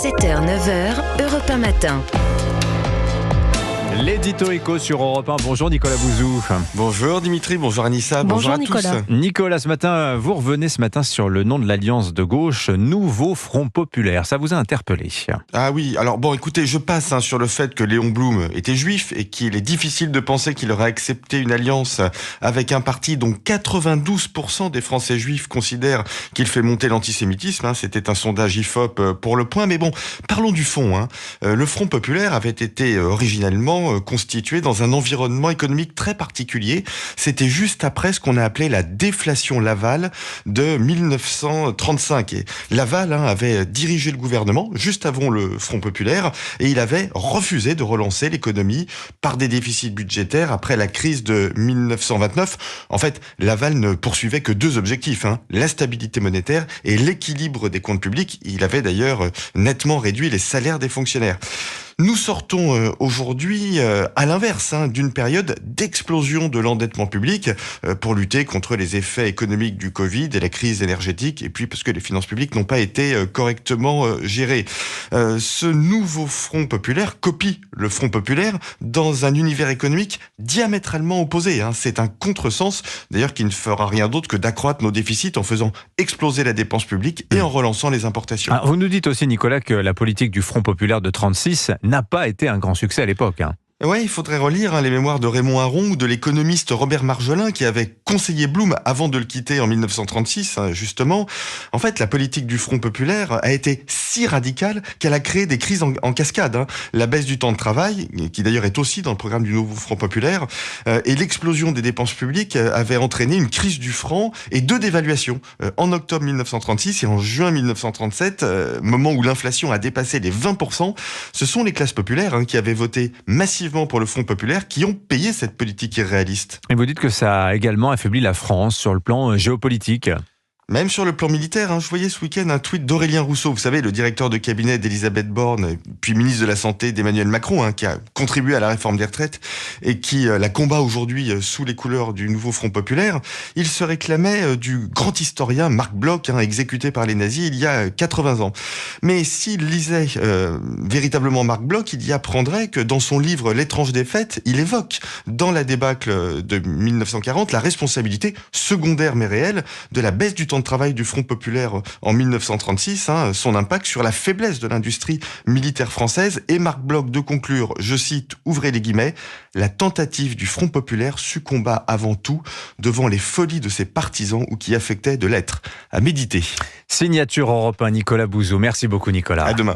7h, 9h, Europe 1 matin. L'édito éco sur Europe 1. Bonjour Nicolas Bouzou. Bonjour Dimitri, bonjour Anissa, bonjour à Nicolas. tous. Nicolas, ce matin, vous revenez sur le nom de l'alliance de gauche, Nouveau Front Populaire. Ça vous a interpellé? Ah oui, alors bon, écoutez, je passe sur le fait que Léon Blum était juif et qu'il est difficile de penser qu'il aurait accepté une alliance avec un parti dont 92% des Français juifs considèrent qu'il fait monter l'antisémitisme. C'était un sondage IFOP pour Le Point. Mais bon, parlons du fond. Le Front Populaire avait été originellement constitué dans un environnement économique très particulier. C'était juste après ce qu'on a appelé la déflation Laval de 1935. Et Laval avait dirigé le gouvernement juste avant le Front Populaire et il avait refusé de relancer l'économie par des déficits budgétaires après la crise de 1929. En fait, Laval ne poursuivait que deux objectifs, la stabilité monétaire et l'équilibre des comptes publics. Il avait d'ailleurs nettement réduit les salaires des fonctionnaires. Nous sortons aujourd'hui à l'inverse d'une période d'explosion de l'endettement public pour lutter contre les effets économiques du Covid et la crise énergétique, et puis parce que les finances publiques n'ont pas été correctement gérées. Ce nouveau Front Populaire copie le Front Populaire dans un univers économique diamétralement opposé. C'est un contresens, d'ailleurs, qui ne fera rien d'autre que d'accroître nos déficits en faisant exploser la dépense publique et en relançant les importations. Vous nous dites aussi, Nicolas, que la politique du Front Populaire de 36 n'a pas été un grand succès à l'époque. Ouais, il faudrait relire les mémoires de Raymond Aron ou de l'économiste Robert Marjolin qui avait conseillé Blum avant de le quitter en 1936, justement. En fait, la politique du Front Populaire a été si radicale qu'elle a créé des crises en cascade. La baisse du temps de travail, qui d'ailleurs est aussi dans le programme du nouveau Front Populaire, et l'explosion des dépenses publiques avaient entraîné une crise du franc et deux dévaluations. En octobre 1936 et en juin 1937, moment où l'inflation a dépassé les 20%, ce sont les classes populaires qui avaient voté massivement pour le Front Populaire qui ont payé cette politique irréaliste. Et vous dites que ça a également affaibli la France sur le plan géopolitique. Même sur le plan militaire, je voyais ce week-end un tweet d'Aurélien Rousseau, vous savez, le directeur de cabinet d'Elisabeth Borne, puis ministre de la Santé d'Emmanuel Macron, qui a contribué à la réforme des retraites et qui la combat aujourd'hui sous les couleurs du nouveau Front Populaire. Il se réclamait du grand historien Marc Bloch, exécuté par les nazis il y a 80 ans. Mais s'il lisait véritablement Marc Bloch, il y apprendrait que dans son livre L'étrange défaite, il évoque dans la débâcle de 1940 la responsabilité secondaire mais réelle de la baisse du temps de travail du Front Populaire en 1936, son impact sur la faiblesse de l'industrie militaire française. Et Marc Bloch de conclure, je cite, ouvrez les guillemets, la tentative du Front Populaire succomba avant tout devant les folies de ses partisans ou qui affectaient de l'être. À méditer. Signature Europe 1, Nicolas Bouzou. Merci beaucoup Nicolas. À demain.